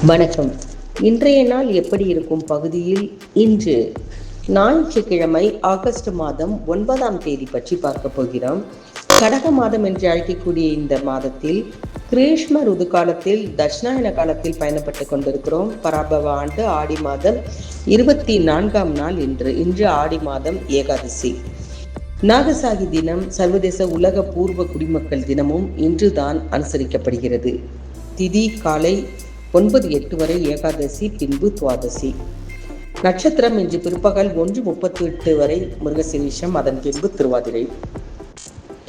வணக்கம். இன்றைய நாள் எப்படி இருக்கும் பகுதியில் இன்று ஞாயிற்றுக்கிழமை ஆகஸ்ட் மாதம் 9ஆம் தேதி பற்றி பார்க்க போகிறோம். கடக மாதம் என்று அழைக்கக்கூடிய இந்த மாதத்தில் கிரீஷ்ம ருது காலத்தில் தட்சிணாயன காலத்தில் பயணப்பட்டு கொண்டிருக்கிறோம். பராபவ ஆண்டு ஆடி மாதம் 24ஆம் நாள் இன்று ஆடி மாதம் ஏகாதசி. நாகசாகி தினம், சர்வதேச உலக பூர்வ குடிமக்கள் தினமும் இன்றுதான் அனுசரிக்கப்படுகிறது. திதி காலை 9:08 வரை ஏகாதசி, பின்பு துவாதசி. நட்சத்திரம் இன்று பிற்பகல் 1:38 வரை மிருகசீரிஷம், அதன் பின்பு திருவாதிரை.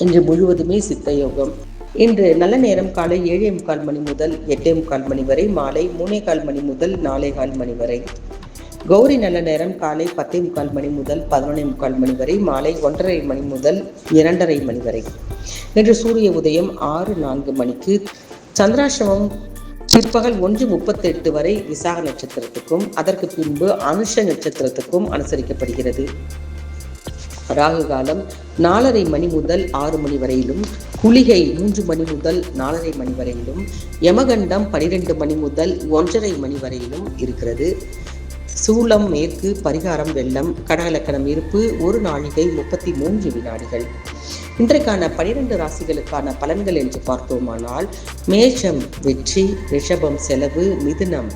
இன்று முழுவதுமே சித்த யோகம். இன்று நல்ல நேரம் காலை 7:45 மணி முதல் 8:45 மணி வரை, மாலை 3:15 மணி முதல் 4:15 மணி வரை. கௌரி நல்ல நேரம் காலை 10:45 மணி முதல் 11:45 மணி வரை, மாலை 1:30 மணி முதல் 2:30 மணி வரை. இன்று சூரிய உதயம் 6:04 மணிக்கு. சந்திராசிரமம் பிற்பகல் 1:38 வரை விசாக நட்சத்திரத்துக்கும், அதற்கு பின்பு அனுஷ நட்சத்திரத்துக்கும் அனுசரிக்கப்படுகிறது. ராகு காலம் 4:30 மணி முதல் 6 மணி வரையிலும், குளிகை 3 மணி முதல் 4:30 மணி வரையிலும், யமகண்டம் 12 மணி முதல் 1:30 மணி வரையிலும் இருக்கிறது. சூலம் மேற்கு, பரிகாரம் வெள்ளம். கடகலக்கணம் இருப்பு 1 நாழிகை 33 வினாடிகள். இன்றைக்கான 12 ராசிகளுக்கான பலன்கள் என்று பார்த்தோமானால், மேஷம் வெற்றி, ரிஷபம் செலவு, மிதுனம்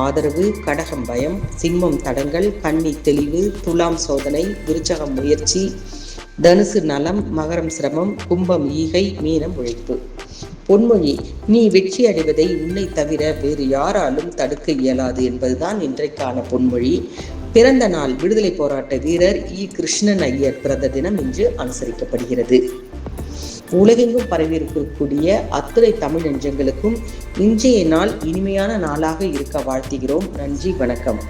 ஆதரவு, கடகம் பயம், சிம்மம் தடங்கள், கன்னி தெளிவு, துலாம் சோதனை, விருச்சகம் முயற்சி, தனுசு நலம், மகரம் சிரமம், கும்பம் ஈகை, மீனம் உழைப்பு. பொன்மொழி: நீ வெற்றி அடைவதை உன்னை தவிர வேறு யாராலும் தடுக்க இயலாது என்பதுதான் இன்றைக்கான பொன்மொழி. பிறந்த நாள் விடுதலை போராட்ட வீரர் கிருஷ்ணன் ஐயர் பிறந்த தினம் இன்று அனுசரிக்கப்படுகிறது. உலகெங்கும் பரவியிருக்கக்கூடிய அத்துணை தமிழ் நெஞ்சங்களுக்கும் இன்றைய நாள் இனிமையான நாளாக இருக்க வாழ்த்துகிறோம். நன்றி, வணக்கம்.